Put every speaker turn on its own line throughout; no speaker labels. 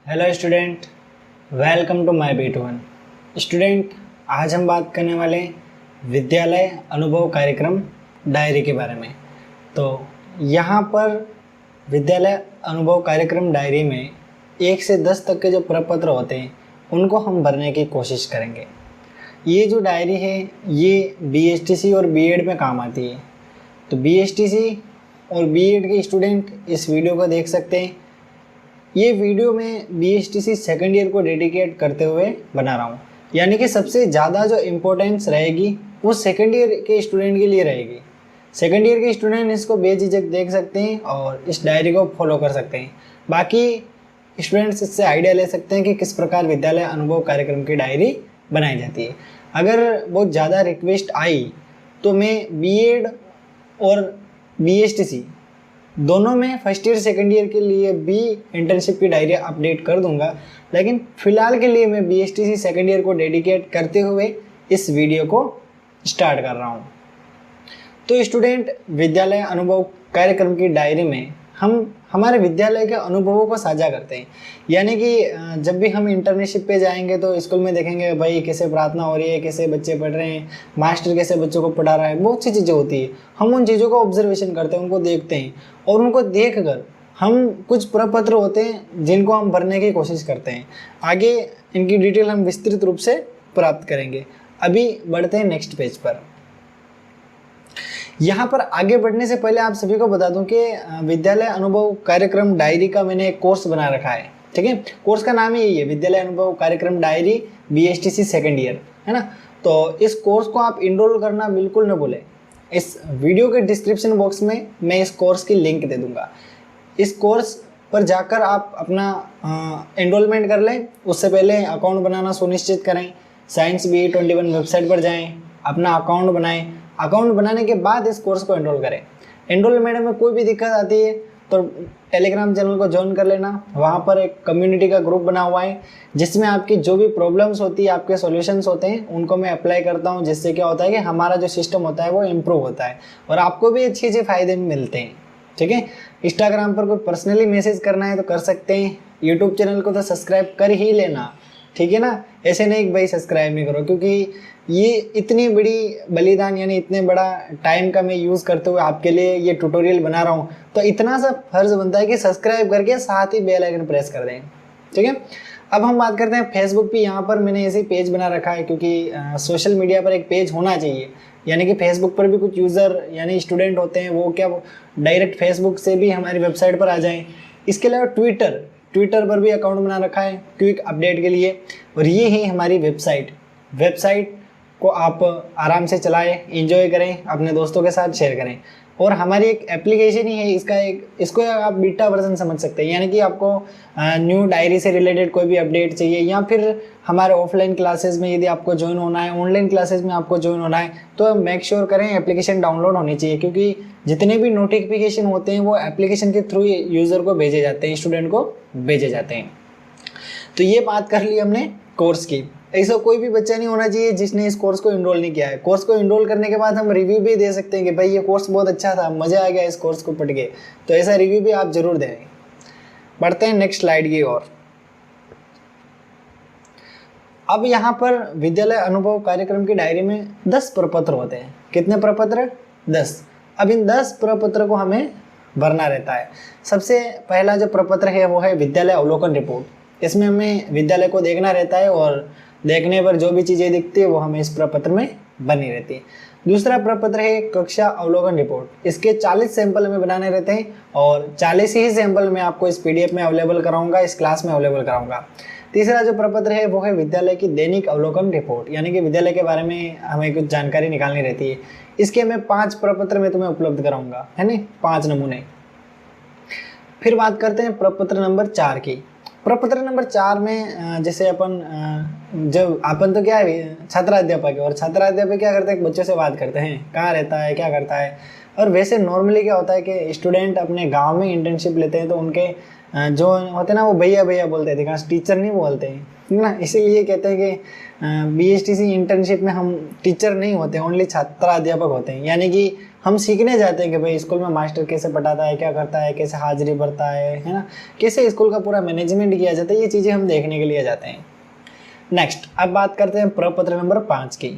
Hello student, welcome to my B21 student. आज हम बात करने वाले हैं विद्यालय अनुभव कार्यक्रम डायरी के बारे में। तो यहाँ पर विद्यालय अनुभव कार्यक्रम डायरी में 1 से 10 तक के जो प्रपत्र होते हैं उनको हम भरने की कोशिश करेंगे। ये जो डायरी है ये BSTC और B.Ed में काम आती है। तो BSTC और B.Ed के स्टूडेंट इस वीडियो को देख सकते हैं। ये वीडियो मैं BSTC सेकेंड ईयर को डेडिकेट करते हुए बना रहा हूँ, यानी कि सबसे ज़्यादा जो इम्पोर्टेंस रहेगी वो सेकेंड ईयर के स्टूडेंट के लिए रहेगी। सेकेंड ईयर के स्टूडेंट इसको बेझिझक देख सकते हैं और इस डायरी को फॉलो कर सकते हैं। बाकी स्टूडेंट्स इससे आइडिया ले सकते हैं कि किस प्रकार विद्यालय अनुभव कार्यक्रम की डायरी बनाई जाती है। अगर बहुत ज़्यादा रिक्वेस्ट आई तो मैं B.Ed और BSTC दोनों में फर्स्ट ईयर सेकेंड ईयर के लिए भी इंटर्नशिप की डायरी अपडेट कर दूंगा, लेकिन फ़िलहाल के लिए मैं BSTC सेकेंड ईयर को डेडिकेट करते हुए इस वीडियो को स्टार्ट कर रहा हूँ। तो स्टूडेंट, विद्यालय अनुभव कार्यक्रम की डायरी में हम हमारे विद्यालय के अनुभवों को साझा करते हैं। यानी कि जब भी हम इंटर्नशिप पे जाएंगे तो स्कूल में देखेंगे भाई कैसे प्रार्थना हो रही है, कैसे बच्चे पढ़ रहे हैं, मास्टर कैसे बच्चों को पढ़ा रहा है, बहुत सी चीज़ें होती है। हम उन चीज़ों को ऑब्जर्वेशन करते हैं, उनको देखते हैं और उनको देख कर हम कुछ प्रपत्र होते हैं जिनको हम भरने की कोशिश करते हैं। आगे इनकी डिटेल हम विस्तृत रूप से प्राप्त करेंगे। अभी बढ़ते हैं नेक्स्ट पेज पर। यहाँ पर आगे बढ़ने से पहले आप सभी को बता दूं कि विद्यालय अनुभव कार्यक्रम डायरी का मैंने एक कोर्स बना रखा है। ठीक है, कोर्स का नाम ही यही है, विद्यालय अनुभव कार्यक्रम डायरी BSTC सेकेंड ईयर, है ना। तो इस कोर्स को आप इनरोल करना बिल्कुल न भूलें। इस वीडियो के डिस्क्रिप्शन बॉक्स में मैं इस कोर्स की लिंक दे दूंगा। इस कोर्स पर जाकर आप अपना एनरोलमेंट कर लें। उससे पहले अकाउंट बनाना सुनिश्चित करें। साइंस BE21 वेबसाइट पर जाएँ, अपना अकाउंट बनाएं। अकाउंट बनाने के बाद इस कोर्स को एनरोल करें। एनरोलमेंट में कोई भी दिक्कत आती है तो टेलीग्राम चैनल को ज्वाइन कर लेना। वहाँ पर एक कम्युनिटी का ग्रुप बना हुआ है जिसमें आपकी जो भी प्रॉब्लम्स होती है, आपके सॉल्यूशंस होते हैं, उनको मैं अप्लाई करता हूँ, जिससे क्या होता है कि हमारा जो सिस्टम होता है वो इम्प्रूव होता है और आपको भी अच्छे अच्छे फ़ायदे मिलते हैं। ठीक है, इंस्टाग्राम पर कोई पर्सनली मैसेज करना है तो कर सकते हैं। यूट्यूब चैनल को तो सब्सक्राइब कर ही लेना, ठीक है ना। ऐसे नहीं कि भाई सब्सक्राइब नहीं करो, क्योंकि ये इतनी बड़ी बलिदान यानी इतने बड़ा टाइम का मैं यूज़ करते हुए आपके लिए ये ट्यूटोरियल बना रहा हूँ, तो इतना सा फर्ज बनता है कि सब्सक्राइब करके साथ ही बेल आइकन प्रेस कर दें। ठीक है, अब हम बात करते हैं फेसबुक पे। यहाँ पर मैंने ऐसे पेज बना रखा है क्योंकि सोशल मीडिया पर एक पेज होना चाहिए। यानी कि फेसबुक पर भी कुछ यूज़र यानी स्टूडेंट होते हैं, वो क्या डायरेक्ट फेसबुक से भी हमारी वेबसाइट पर आ जाएँ। इसके अलावा ट्विटर पर भी अकाउंट बना रखा है क्विक अपडेट के लिए। और ये है हमारी वेबसाइट को आप आराम से चलाएं, एंजॉय करें, अपने दोस्तों के साथ शेयर करें। और हमारी एक एप्लीकेशन ही है, इसको आप बीटा वर्जन समझ सकते हैं। यानी कि आपको न्यू डायरी से रिलेटेड कोई भी अपडेट चाहिए, या फिर हमारे ऑफलाइन क्लासेस में यदि आपको ज्वाइन होना है, ऑनलाइन क्लासेस में आपको ज्वाइन होना है, तो मेक श्योर करें एप्लीकेशन डाउनलोड होनी चाहिए। क्योंकि जितने भी नोटिफिकेशन होते हैं वो एप्लीकेशन के थ्रू यूज़र को भेजे जाते हैं, स्टूडेंट को भेजे जाते हैं। तो ये बात कर ली हमने कोर्स की। ऐसा कोई भी बच्चा नहीं होना चाहिए जिसने इस कोर्स को इनरोल नहीं किया है। कोर्स को इनरोल करने के बाद हम रिव्यू भी दे सकते हैं कि भाई ये कोर्स बहुत अच्छा था, मज़ा आ गया इस कोर्स को पढ़ के। तो ऐसा रिव्यू भी आप जरूर दें। बढ़ते हैं नेक्स्ट स्लाइड की ओर। अब यहाँ पर विद्यालय अनुभव कार्यक्रम की डायरी में 10 प्रपत्र होते हैं। कितने प्रपत्र? 10। अब इन 10 प्रपत्र को हमें भरना रहता है। सबसे पहला जो प्रपत्र है वो है विद्यालय अवलोकन रिपोर्ट। इसमें हमें विद्यालय को देखना रहता है और देखने पर जो भी चीज़ें दिखती है वो हमें इस प्रपत्र में बनी रहती है। दूसरा प्रपत्र है कक्षा अवलोकन रिपोर्ट। इसके 40 सैंपल हमें बनाने रहते हैं और 40 ही सैंपल मैं आपको इस PDF में अवेलेबल कराऊंगा, इस क्लास में अवेलेबल कराऊंगा। तीसरा जो प्रपत्र है वो है विद्यालय की दैनिक अवलोकन रिपोर्ट, यानी कि विद्यालय के बारे में हमें कुछ जानकारी निकालनी रहती है। इसके मैं 5 प्रपत्र में तुम्हें उपलब्ध कराऊंगा, है ना, 5 नमूने। फिर बात करते हैं प्रपत्र नंबर 4 की। प्रपत्र नंबर 4 में जैसे अपन तो क्या है छात्राध्यापक है, और छात्राध्यापक क्या करते हैं, बच्चों से बात करते हैं, कहाँ रहता है, क्या करता है। और वैसे नॉर्मली क्या होता है कि स्टूडेंट अपने गांव में इंटर्नशिप लेते हैं तो उनके जो होते हैं ना वो भैया भैया बोलते हैं, खास टीचर नहीं बोलते हैं, है ना। इसीलिए कहते हैं कि BSTC इंटर्नशिप में हम टीचर नहीं होते, ओनली छात्राध्यापक होते हैं। यानी कि हम सीखने जाते हैं कि भाई स्कूल में मास्टर कैसे पढ़ाता है, क्या करता है, कैसे हाजिरी भरता है ना, कैसे स्कूल का पूरा मैनेजमेंट किया जाता है, ये चीज़ें हम देखने के लिए जाते हैं। नेक्स्ट अब बात करते हैं प्रपत्र नंबर 5 की।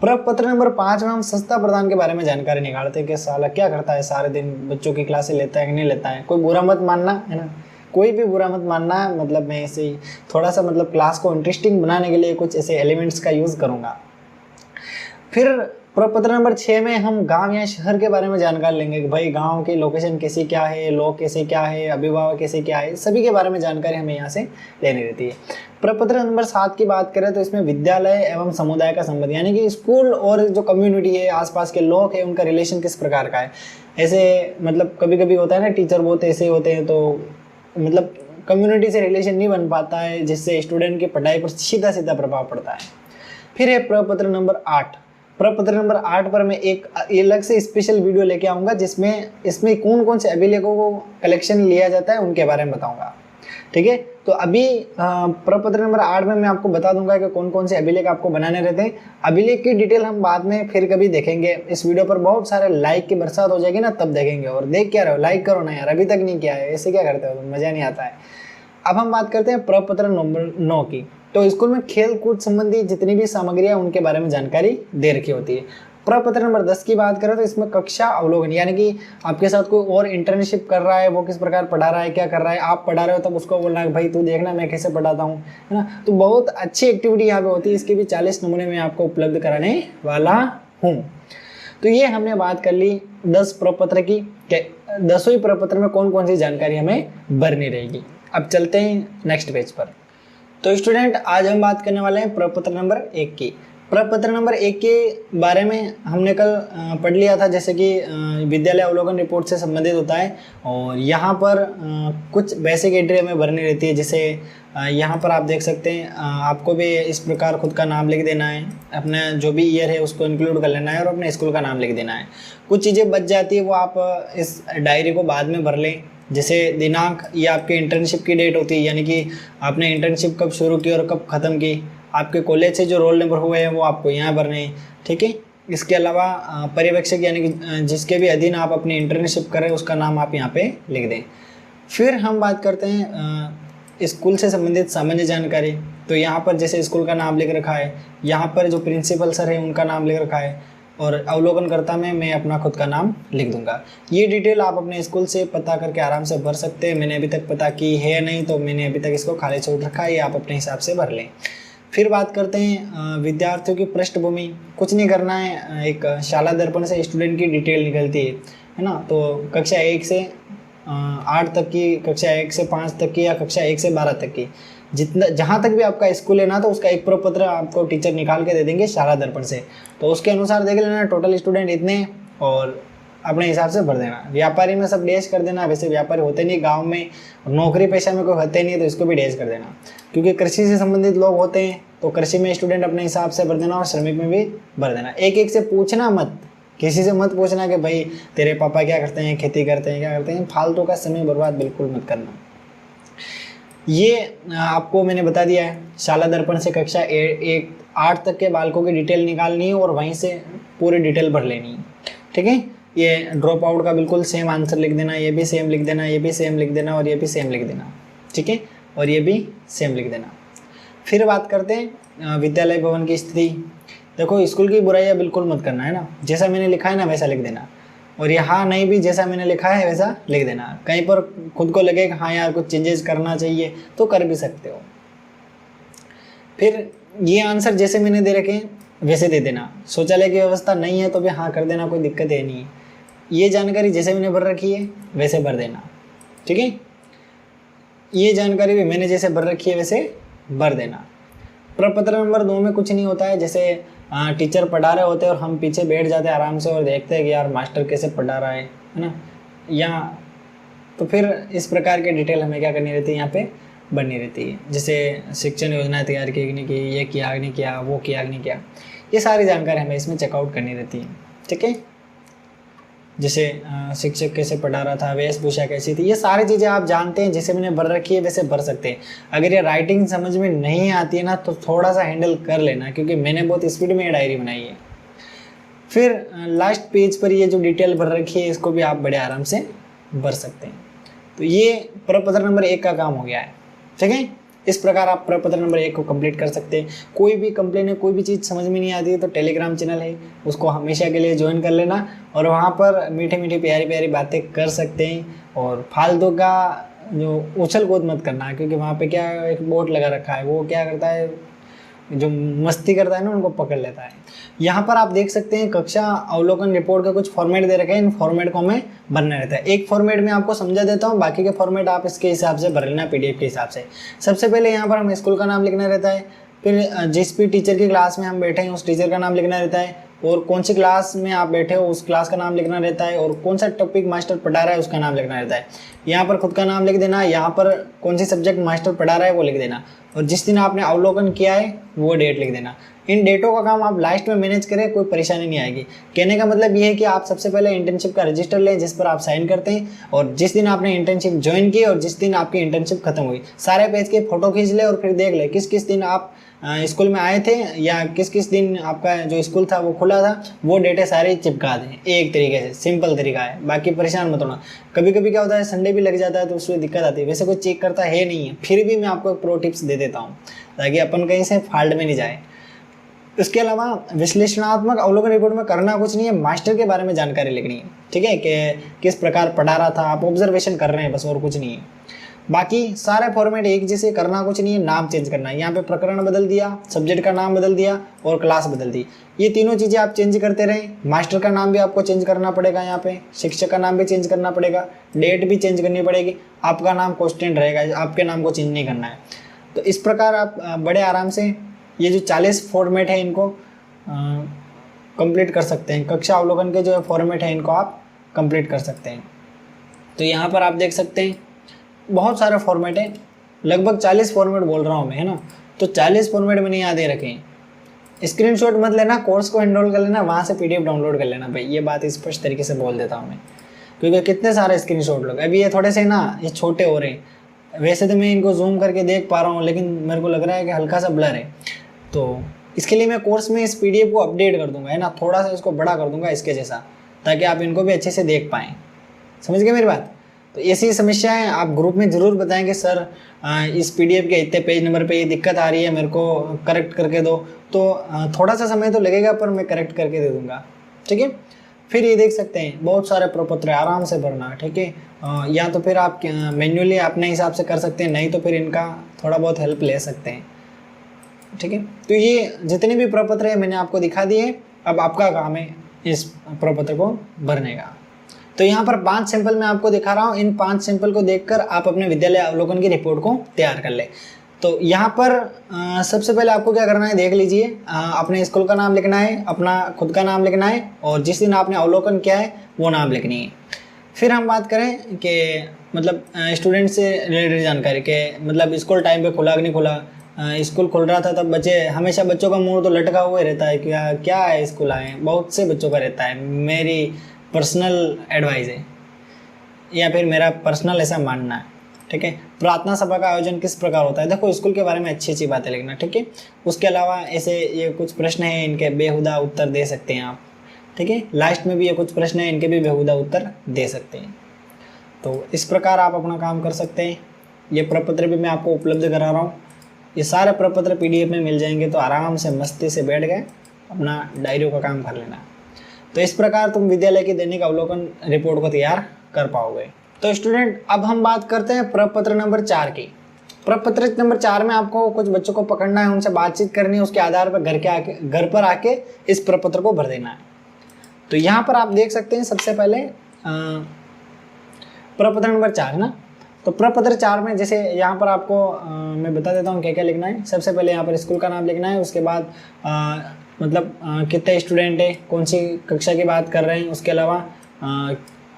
प्रपत्र नंबर 5 में हम संस्था प्रधान के बारे में जानकारी निकालते हैं कि साला क्या करता है, सारे दिन बच्चों की क्लासें लेता है कि नहीं लेता है। कोई बुरा मत मानना है ना, कोई भी बुरा मत मानना, मतलब मैं ऐसे ही थोड़ा सा मतलब क्लास को इंटरेस्टिंग बनाने के लिए कुछ ऐसे एलिमेंट्स का यूज़ करूँगा। फिर प्रपत्र नंबर 6 में हम गांव या शहर के बारे में जानकारी लेंगे कि भाई गांव की लोकेशन कैसी क्या है, लोग कैसे क्या है, अभिभावक कैसे क्या है, सभी के बारे में जानकारी हमें यहाँ से लेनी रहती है। प्रपत्र नंबर 7 की बात करें तो इसमें विद्यालय एवं समुदाय का संबंध, यानी कि स्कूल और जो कम्युनिटी है, आसपास के लोग हैं, उनका रिलेशन किस प्रकार का है। ऐसे मतलब कभी कभी होता है ना, टीचर बहुत ऐसे होते हैं तो मतलब कम्युनिटी से रिलेशन नहीं बन पाता है, जिससे स्टूडेंट की पढ़ाई पर सीधा सीधा प्रभाव पड़ता है। फिर है प्रपत्र नंबर 8। प्रपत्र नंबर 8 पर मैं एक अलग से स्पेशल वीडियो लेके आऊँगा, जिसमें इसमें कौन कौन से अभिलेखों को कलेक्शन लिया जाता है उनके बारे में बताऊँगा। ठीक है, तो अभी प्रपत्र नंबर 8 में मैं आपको बता दूंगा कि कौन कौन से अभिलेख आपको बनाने रहते हैं। अभिलेख की डिटेल हम बाद में फिर कभी देखेंगे। इस वीडियो पर बहुत सारे लाइक की बरसात हो जाएगी ना, तब देखेंगे। और देख क्या रहे हो, लाइक करो ना यार, अभी तक नहीं किया है, ऐसे क्या करते हो, मज़ा नहीं आता है। अब हम बात करते हैं प्रपत्र नंबर 9 की। तो स्कूल में खेल कूद संबंधी जितनी भी सामग्रियां उनके बारे में जानकारी दे रखी होती है। प्रपत्र नंबर 10 की बात करें तो इसमें कक्षा अवलोकन, यानी कि आपके साथ कोई और इंटर्नशिप कर रहा है, वो किस प्रकार पढ़ा रहा है, क्या कर रहा है, आप पढ़ा रहे हो तब उसको बोलना है भाई तू देखना मैं कैसे पढ़ाता हूँ, है ना। तो बहुत अच्छी एक्टिविटी यहाँ पे होती है। इसके भी 40 नमूने मैं आपको उपलब्ध कराने वाला हूँ। तो ये हमने बात कर ली 10 प्रपत्र की, 10वें प्रपत्र में कौन कौन सी जानकारी हमें भरनी रहेगी। अब चलते हैं नेक्स्ट पेज पर। तो स्टूडेंट आज हम बात करने वाले हैं प्रपत्र नंबर 1 की। प्रपत्र नंबर 1 के बारे में हमने कल पढ़ लिया था, जैसे कि विद्यालय अवलोकन रिपोर्ट से संबंधित होता है। और यहाँ पर कुछ बेसिक एंट्री हमें भरनी रहती है। जैसे यहाँ पर आप देख सकते हैं, आपको भी इस प्रकार खुद का नाम लिख देना है, अपना जो भी ईयर है उसको इंक्लूड कर लेना है और अपने स्कूल का नाम लिख देना है। कुछ चीज़ें बच जाती है वो आप इस डायरी को बाद में भर लें। जैसे दिनांक, ये आपके इंटर्नशिप की डेट होती है, यानी कि आपने इंटर्नशिप कब शुरू की और कब ख़त्म की। आपके कॉलेज से जो रोल नंबर हुए हैं वो आपको यहाँ भरने हैं, ठीक है। इसके अलावा पर्यवेक्षक, यानी कि जिसके भी अधीन आप अपनी इंटर्नशिप करें उसका नाम आप यहाँ पे लिख दें। फिर हम बात करते हैं स्कूल से संबंधित सामान्य जानकारी। तो यहाँ पर जैसे स्कूल का नाम लिख रखा है, यहाँ पर जो प्रिंसिपल सर है उनका नाम लिख रखा है, और अवलोकनकर्ता में मैं अपना खुद का नाम लिख दूंगा। ये डिटेल आप अपने स्कूल से पता करके आराम से भर सकते हैं। मैंने अभी तक पता की है नहीं, तो मैंने अभी तक इसको खाली छोड़ रखा है, ये आप अपने हिसाब से भर लें। फिर बात करते हैं विद्यार्थियों की पृष्ठभूमि। कुछ नहीं करना है, एक शाला दर्पण से स्टूडेंट की डिटेल निकलती है ना। तो कक्षा 1 से 8 तक की, कक्षा 1 से 5 तक की, या कक्षा 1 से 12 तक की, जितना जहाँ तक भी आपका स्कूल है ना, तो उसका एक प्रपत्र आपको टीचर निकाल के दे देंगे शाला दर्पण से। तो उसके अनुसार देख लेना टोटल स्टूडेंट इतने, और अपने हिसाब से भर देना। व्यापारी में सब डैश कर देना। वैसे व्यापारी होते नहीं गांव में, नौकरी पेशा में कोई होते नहीं, तो इसको भी डैश कर देना, क्योंकि कृषि से संबंधित लोग होते हैं। तो कृषि में स्टूडेंट अपने हिसाब से भर देना, और श्रमिक में भी भर देना। एक एक से पूछना मत, किसी से मत पूछना कि भाई तेरे पापा क्या करते हैं, खेती करते हैं, क्या करते हैं। फालतू का समय बर्बाद बिल्कुल मत करना। ये आपको मैंने बता दिया है। शाला दर्पण से कक्षा 8 तक के बालकों की डिटेल निकालनी है और वहीं से पूरी डिटेल भर लेनी है, ठीक है। ये ड्रॉप आउट का बिल्कुल सेम आंसर लिख देना, ये भी सेम लिख देना, ये भी सेम लिख देना, और ये भी सेम लिख देना, ठीक है, और ये भी सेम लिख देना। फिर बात करते हैं विद्यालय भवन की स्थिति। देखो स्कूल की बुराइयाँ बिल्कुल मत करना, है ना। जैसा मैंने लिखा है ना वैसा लिख देना, और यहाँ नहीं भी जैसा मैंने लिखा है वैसा लिख देना। कहीं पर खुद को लगे कि हाँ यार कुछ चेंजेस करना चाहिए तो कर भी सकते हो। फिर ये आंसर जैसे मैंने दे रखे हैं वैसे दे देना। शौचालय की व्यवस्था नहीं है तो भी हाँ कर देना, कोई दिक्कत है नहीं है। ये जानकारी जैसे मैंने भर रखी है वैसे भर देना, ठीक है। ये जानकारी भी मैंने जैसे भर रखी है वैसे भर देना। प्रपत्र नंबर 2 में कुछ नहीं होता है। जैसे टीचर पढ़ा रहे होते हैं और हम पीछे बैठ जाते हैं आराम से और देखते हैं कि यार मास्टर कैसे पढ़ा रहा है ना, यहाँ तो फिर इस प्रकार के डिटेल हमें क्या करनी रहती है, यहाँ पे बननी रहती है। जैसे शिक्षण योजना तैयार की नहीं की, ये किया नहीं किया, वो किया नहीं किया, ये सारी जानकारी हमें इसमें चेकआउट करनी रहती है, ठीक है। जैसे शिक्षक कैसे पढ़ा रहा था, वेशभूषा कैसी थी, ये सारी चीज़ें आप जानते हैं। जैसे मैंने भर रखी है वैसे भर सकते हैं। अगर ये राइटिंग समझ में नहीं आती है ना तो थोड़ा सा हैंडल कर लेना, क्योंकि मैंने बहुत स्पीड में ये डायरी बनाई है। फिर लास्ट पेज पर ये जो डिटेल भर रखी है इसको भी आप बड़े आराम से भर सकते हैं। तो ये प्रपत्र नंबर 1 का काम हो गया है, ठीक है। इस प्रकार आप प्रपत्र नंबर 1 को कंप्लीट कर सकते हैं। कोई भी कंप्लेन है, कोई भी चीज़ समझ में नहीं आती है तो टेलीग्राम चैनल है, उसको हमेशा के लिए ज्वाइन कर लेना और वहाँ पर मीठी मीठी प्यारी प्यारी बातें कर सकते हैं। और फालतू का जो उछल कूद मत करना, क्योंकि वहाँ पे क्या एक बोर्ड लगा रखा है, वो क्या करता है, जो मस्ती करता है ना उनको पकड़ लेता है। यहाँ पर आप देख सकते हैं कक्षा अवलोकन रिपोर्ट का कुछ फॉर्मेट दे रखे हैं, इन फॉर्मेट को हमें भरना रहता है। एक फॉर्मेट में आपको समझा देता हूँ, बाकी के फॉर्मेट आप इसके हिसाब से भर लेना, पीडीएफ के हिसाब से। सबसे पहले यहाँ पर हम स्कूल का नाम लिखना रहता है, फिर जिस भी टीचर की क्लास में हम बैठे हैं उस टीचर का नाम लिखना रहता है, और कौन सी क्लास में आप बैठे हो उस क्लास का नाम लिखना रहता है, और कौन सा टॉपिक मास्टर पढ़ा रहा है उसका नाम लिखना रहता है। यहाँ पर खुद का नाम लिख देना, यहाँ पर कौन सी सब्जेक्ट मास्टर पढ़ा रहा है वो लिख देना, और जिस दिन आपने अवलोकन किया है वो डेट लिख देना। इन डेटों का काम आप लास्ट में मैनेज करें, कोई परेशानी नहीं आएगी। कहने का मतलब ये है कि आप सबसे पहले इंटर्नशिप का रजिस्टर लें जिस पर आप साइन करते हैं, और जिस दिन आपने इंटर्नशिप ज्वाइन की और जिस दिन आपकी इंटर्नशिप खत्म हुई, सारे पेज के फोटो खींच ले और फिर देख ले किस किस दिन आप स्कूल में आए थे या किस किस दिन आपका जो स्कूल था वो खुला था, वो डेटे सारे चिपका दें एक तरीके से। सिंपल तरीका है, बाकी परेशान मत होना। कभी कभी क्या होता है संडे भी लग जाता है तो उसमें दिक्कत आती है, वैसे कोई चेक करता है नहीं है, फिर भी मैं आपको एक प्रो टिप्स दे देता हूँ ताकि अपन कहीं से फाल्ट में नहीं जाए। इसके अलावा विश्लेषणात्मक अवलोकन रिपोर्ट में करना कुछ नहीं है, मास्टर के बारे में जानकारी लिखनी है, ठीक है, कि किस प्रकार पढ़ा रहा था, आप ऑब्जर्वेशन कर रहे हैं बस, और कुछ नहीं है। बाकी सारे फॉर्मेट एक जैसे, करना कुछ नहीं है, नाम चेंज करना है। यहाँ पे प्रकरण बदल दिया, सब्जेक्ट का नाम बदल दिया और क्लास बदल दी, ये तीनों चीज़ें आप चेंज करते रहें। मास्टर का नाम भी आपको चेंज करना पड़ेगा, यहाँ पे शिक्षक का नाम भी चेंज करना पड़ेगा, डेट भी चेंज करनी पड़ेगी, आपका नाम कांस्टेंट रहेगा, आपके नाम को चेंज नहीं करना है। तो इस प्रकार आप बड़े आराम से ये जो 40 फॉर्मेट है इनको कंप्लीट कर सकते हैं। कक्षा अवलोकन के जो फॉर्मेट है इनको आप कंप्लीट कर सकते हैं। तो यहाँ पर आप देख सकते हैं बहुत सारे फॉर्मेट है, लगभग 40 फॉर्मेट बोल रहा हूँ मैं, है ना। तो 40 फॉर्मेट मैंने यहाँ दे रखे हैं। स्क्रीनशॉट मत लेना, कोर्स को एनरोल कर लेना, वहाँ से पीडीएफ डाउनलोड कर लेना भाई, ये बात स्पष्ट तरीके से बोल देता हूँ मैं, क्योंकि कितने सारे स्क्रीनशॉट लोग अभी ये थोड़े से ना ये छोटे हो रहे हैं। वैसे तो मैं इनको जूम करके देख पा रहा हूँ, लेकिन मेरे को लग रहा है कि हल्का सा ब्लर है, तो इसके लिए मैं कोर्स में इस पीडीएफ को अपडेट कर दूंगा, है ना, थोड़ा सा इसको बड़ा कर दूंगा इसके जैसा, ताकि आप इनको भी अच्छे से देख पाएँ। समझ गए मेरी बात। तो ऐसी समस्याएं आप ग्रुप में ज़रूर बताएं कि सर इस पीडीएफ के इतने पेज नंबर पे ये दिक्कत आ रही है, मेरे को करेक्ट करके दो। तो थोड़ा सा समय तो लगेगा पर मैं करेक्ट करके दे दूंगा, ठीक है। फिर ये देख सकते हैं बहुत सारे प्रपत्र आराम से भरना, ठीक है। या तो फिर आप मैन्युअली अपने हिसाब से कर सकते हैं, नहीं तो फिर इनका थोड़ा बहुत हेल्प ले सकते हैं, ठीक है। तो ये जितने भी प्रपत्र है मैंने आपको दिखा दिए, अब आपका काम है इस प्रपत्र को भरने का। तो यहाँ पर 5 सैंपल मैं आपको दिखा रहा हूँ, इन 5 सैंपल को देखकर आप अपने विद्यालय अवलोकन की रिपोर्ट को तैयार कर ले। तो यहाँ पर सबसे पहले आपको क्या करना है देख लीजिए, अपने स्कूल का नाम लिखना है, अपना खुद का नाम लिखना है, और जिस दिन आपने अवलोकन किया है वो नाम लिखनी है। फिर हम बात करें कि मतलब स्टूडेंट से रिलेटेड जानकारी के, मतलब स्कूल टाइम पे खुला कि नहीं खुला, स्कूल खुल रहा था तब बच्चे, हमेशा बच्चों का मुंह तो लटका हुआ ही रहता है, क्या है स्कूल आए, बहुत से बच्चों का रहता है, मेरी पर्सनल एडवाइस है या फिर मेरा पर्सनल ऐसा मानना है, ठीक है। प्रार्थना सभा का आयोजन किस प्रकार होता है, देखो स्कूल के बारे में अच्छी अच्छी बातें लिखना, ठीक है। उसके अलावा ऐसे ये कुछ प्रश्न हैं, इनके बेहुदा उत्तर दे सकते हैं आप, ठीक है। लास्ट में भी ये कुछ प्रश्न हैं, इनके भी बेहुदा उत्तर दे सकते हैं। तो इस प्रकार आप अपना काम कर सकते हैं। ये प्रपत्र भी मैं आपको उपलब्ध करा रहा हूँ, ये सारे प्रपत्र पीडीएफ में मिल जाएंगे, तो आराम से मस्ती से बैठ गए अपना डायरियों का काम कर लेना। तो इस प्रकार तुम विद्यालय की दैनिक अवलोकन रिपोर्ट को तैयार कर पाओगे। तो स्टूडेंट अब हम बात करते हैं प्रपत्र नंबर 4 की। प्रपत्र नंबर 4 में आपको कुछ बच्चों को पकड़ना है, उनसे बातचीत करनी है, उसके आधार पर घर पर आके इस प्रपत्र को भर देना है। तो यहाँ पर आप देख सकते हैं सबसे पहले प्रपत्र नंबर 4 ना, तो प्रपत्र 4 में जैसे यहाँ पर आपको मैं बता देता हूँ क्या क्या लिखना है। सबसे पहले यहाँ पर स्कूल का नाम लिखना है, उसके बाद मतलब कितने स्टूडेंट है, कौन सी कक्षा की बात कर रहे हैं, उसके अलावा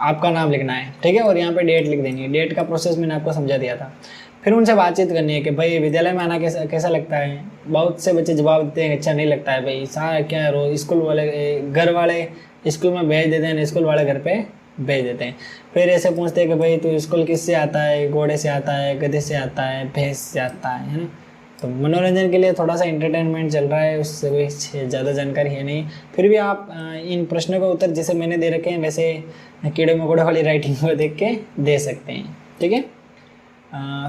आपका नाम लिखना है, ठीक है। और यहाँ पे डेट लिख देनी है, डेट का प्रोसेस मैंने आपको समझा दिया था। फिर उनसे बातचीत करनी है कि भाई विद्यालय में आना कैसा लगता है। बहुत से बच्चे जवाब देते हैं अच्छा नहीं लगता है भाई, सारा क्या रोज स्कूल वाले घर वाले स्कूल में भेज देते हैं, स्कूल वाले घर पे भेज देते हैं। फिर ऐसे पूछते हैं कि भाई तू स्कूल किससे आता है, घोड़े से आता है, गधे से आता है, भैंस से आता है ना। तो मनोरंजन के लिए थोड़ा सा एंटरटेनमेंट चल रहा है, उससे कोई ज़्यादा जानकारी है नहीं। फिर भी आप इन प्रश्नों का उत्तर जैसे मैंने दे रखे हैं वैसे कीड़े मकोड़े वाली राइटिंग को देख के दे सकते हैं, ठीक है।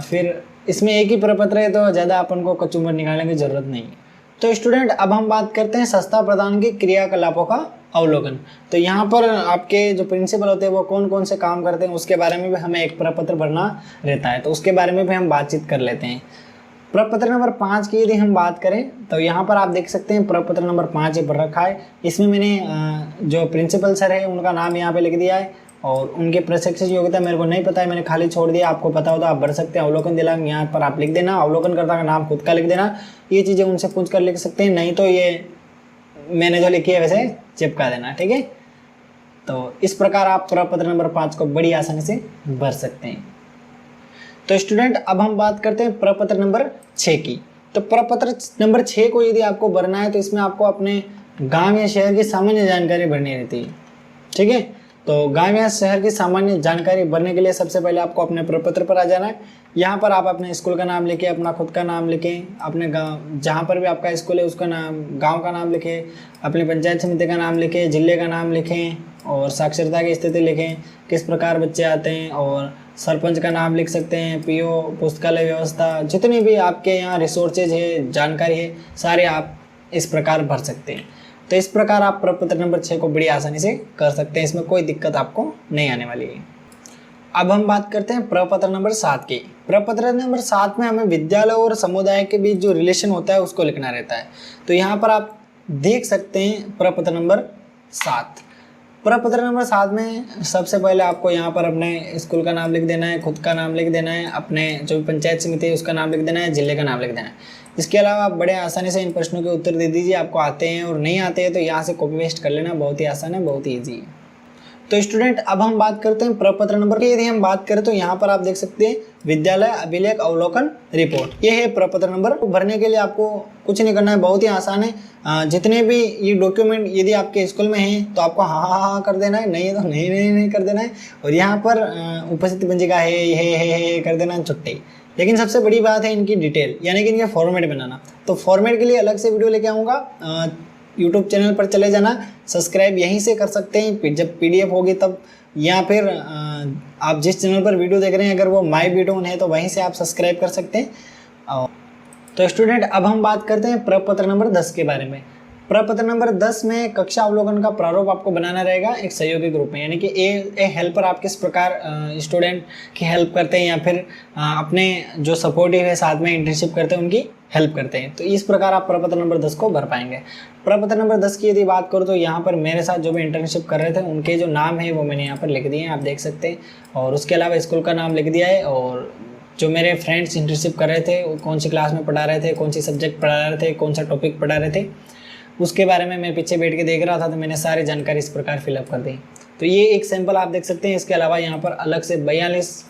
फिर इसमें एक ही प्रपत्र है तो ज़्यादा अपन को कचूमर निकालने की ज़रूरत नहीं है। तो स्टूडेंट अब हम बात करते हैं संस्था प्रदान की क्रियाकलापों का अवलोकन। तो यहाँ पर आपके जो प्रिंसिपल होते हैं वो कौन कौन से काम करते हैं उसके बारे में भी हमें एक प्रपत्र भरना रहता है, तो उसके बारे में भी हम बातचीत कर लेते हैं। प्रपत्र नंबर 5 की यदि हम बात करें तो यहाँ पर आप देख सकते हैं प्रपत्र नंबर 5 भर रखा है। इसमें मैंने जो प्रिंसिपल सर है उनका नाम यहाँ पे लिख दिया है और उनके प्रशिक्षक योग्यता मेरे को नहीं पता है, मैंने खाली छोड़ दिया। आपको पता हो तो आप भर सकते हैं। अवलोकन दिनांक यहाँ पर आप लिख देना, अवलोकनकर्ता का नाम खुद का लिख देना, ये चीज़ें उनसे पूछ कर लिख सकते हैं, नहीं तो ये मैंने जो लिखी है वैसे चिपका देना, ठीक है। तो इस प्रकार आप प्रपत्र नंबर 5 को बड़ी आसानी से भर सकते हैं। तो स्टूडेंट अब हम बात करते हैं प्रपत्र नंबर 6 की। तो प्रपत्र नंबर 6 को यदि आपको भरना है तो इसमें आपको अपने गांव या शहर की सामान्य जानकारी भरनी रहती है, ठीक है। तो गांव या शहर की सामान्य जानकारी भरने के लिए सबसे पहले आपको अपने प्रपत्र पर आ जाना है। यहाँ पर आप अपने स्कूल का नाम लिखें, अपना खुद का नाम लिखें, अपने गाँव जहाँ पर भी आपका स्कूल है उसका नाम, गाँव का नाम लिखें, अपनी पंचायत समिति का नाम लिखें, जिले का नाम लिखें और साक्षरता की स्थिति लिखें, किस प्रकार बच्चे आते हैं, और सरपंच का नाम लिख सकते हैं, पीओ, पुस्तकालय व्यवस्था, जितनी भी आपके यहाँ रिसोर्सेज है, जानकारी है, सारे आप इस प्रकार भर सकते हैं। तो इस प्रकार आप प्रपत्र नंबर 6 को बड़ी आसानी से कर सकते हैं, इसमें कोई दिक्कत आपको नहीं आने वाली है। अब हम बात करते हैं प्रपत्र नंबर 7 की। प्रपत्र नंबर 7 में हमें विद्यालय और समुदाय के बीच जो रिलेशन होता है उसको लिखना रहता है। तो यहाँ पर आप देख सकते हैं प्रपत्र नंबर 7। प्रपत्र नंबर 7 में सबसे पहले आपको यहाँ पर अपने स्कूल का नाम लिख देना है, खुद का नाम लिख देना है, अपने जो पंचायत समिति है उसका नाम लिख देना है, जिले का नाम लिख देना है। इसके अलावा आप बड़े आसानी से इन प्रश्नों के उत्तर दे दीजिए, आपको आते हैं और नहीं आते हैं तो यहाँ से कॉपी पेस्ट कर लेना, बहुत ही आसान है, बहुत ही ईजी है। तो स्टूडेंट अब हम बात करते हैं प्रपत्र नंबर की। यदि हम बात करें तो यहाँ पर आप देख सकते हैं विद्यालय अभिलेख अवलोकन रिपोर्ट, ये है प्रपत्र नंबर। भरने के लिए आपको कुछ नहीं करना है, बहुत ही आसान है। जितने भी ये डॉक्यूमेंट यदि आपके स्कूल में हैं तो आपको हाँ कर देना है, नहीं है तो नहीं कर देना है। और यहाँ पर उपस्थिति पंजिका है कर देना है, छुट्टी। लेकिन सबसे बड़ी बात है इनकी डिटेल, यानी कि इनका फॉर्मेट बनाना। तो फॉर्मेट के लिए अलग से वीडियो लेके आऊँगा, यूट्यूब चैनल पर चले जाना, सब्सक्राइब यहीं से कर सकते हैं जब PDF होगी तब, या फिर आप जिस चैनल पर वीडियो देख रहे हैं अगर वो माई वीडियो है तो वहीं से आप सब्सक्राइब कर सकते हैं। तो स्टूडेंट अब हम बात करते हैं प्रपत्र नंबर 10 के बारे में। प्रपत्र नंबर 10 में कक्षा अवलोकन का प्रारूप आपको बनाना रहेगा एक सहयोगी ग्रुप में, यानी कि ए हेल्पर आप किस प्रकार स्टूडेंट की हेल्प करते हैं या फिर अपने जो सपोर्टिव है साथ में इंटर्नशिप करते हैं उनकी हेल्प करते हैं। तो इस प्रकार आप प्रपत्र नंबर 10 को भर पाएंगे। प्रपत्र नंबर 10 की यदि बात करूँ तो यहाँ पर मेरे साथ जो भी इंटर्नशिप कर रहे थे उनके जो नाम है वो मैंने यहाँ पर लिख दिए हैं, आप देख सकते हैं। और उसके अलावा स्कूल का नाम लिख दिया है, और जो मेरे फ्रेंड्स इंटर्नशिप कर रहे थे वो कौन सी क्लास में पढ़ा रहे थे, कौन सी सब्जेक्ट पढ़ा रहे थे, कौन सा टॉपिक पढ़ा रहे थे, उसके बारे में मैं पीछे बैठ के देख रहा था तो मैंने सारी जानकारी इस प्रकार फिलअप कर दी। तो ये एक सैंपल आप देख सकते हैं। इसके अलावा यहाँ पर अलग से 43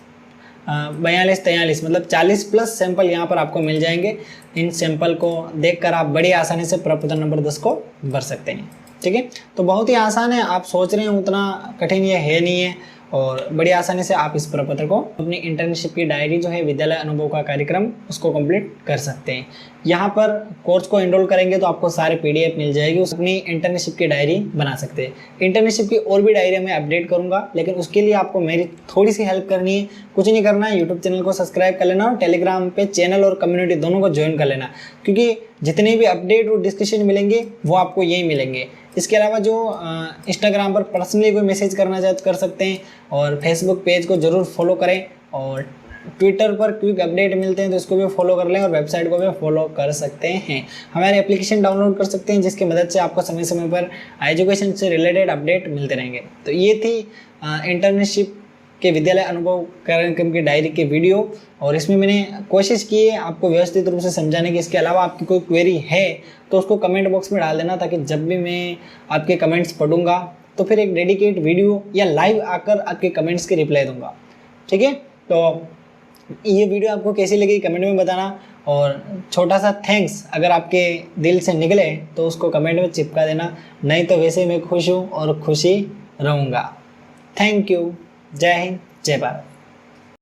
मतलब 40+ सैंपल यहाँ पर आपको मिल जाएंगे। इन सैंपल को देखकर आप बड़ी आसानी से प्रपत्र नंबर 10 को भर सकते हैं, ठीक है। तो बहुत ही आसान है, आप सोच रहे हैं उतना कठिन ये है नहीं है, और बड़ी आसानी से आप इस प्रपत्र को अपनी इंटर्नशिप की डायरी जो है विद्यालय अनुभव का कार्यक्रम उसको कंप्लीट कर सकते हैं। यहाँ पर कोर्स को एनरोल करेंगे तो आपको सारे PDF मिल जाएगी, उस अपनी इंटर्नशिप की डायरी बना सकते हैं। इंटर्नशिप की और भी डायरी मैं अपडेट करूँगा, लेकिन उसके लिए आपको मेरी थोड़ी सी हेल्प करनी है। कुछ नहीं करना है, यूट्यूब चैनल को सब्सक्राइब कर लेना और टेलीग्राम पे चैनल और कम्युनिटी दोनों को ज्वाइन कर लेना, क्योंकि जितने भी अपडेट और डिस्कशन मिलेंगे वो आपको यही मिलेंगे। इसके अलावा जो इंस्टाग्राम पर पर्सनली कोई मैसेज करना चाहे तो कर सकते हैं, और फेसबुक पेज को ज़रूर फॉलो करें, और ट्विटर पर क्विक अपडेट मिलते हैं तो इसको भी फॉलो कर लें, और वेबसाइट को भी फॉलो कर सकते हैं। हमारे एप्लीकेशन डाउनलोड कर सकते हैं जिसकी मदद से आपको समय समय पर एजुकेशन से रिलेटेड अपडेट मिलते रहेंगे। तो ये थी इंटर्नशिप के विद्यालय अनुभव कार्यक्रम की डायरी के वीडियो, और इसमें मैंने कोशिश की है आपको व्यवस्थित रूप से समझाने की। इसके अलावा आपकी कोई क्वेरी है तो उसको कमेंट बॉक्स में डाल देना, ताकि जब भी मैं आपके कमेंट्स पढ़ूंगा तो फिर एक डेडिकेट वीडियो या लाइव आकर आपके कमेंट्स के रिप्लाई दूंगा, ठीक है। तो ये वीडियो आपको कैसी लगी कमेंट में बताना, और छोटा सा थैंक्स अगर आपके दिल से निकले तो उसको कमेंट में चिपका देना, नहीं तो वैसे मैं खुश हूँ और खुशी रहूँगा। Thank you. जय हिंद, जय भारत।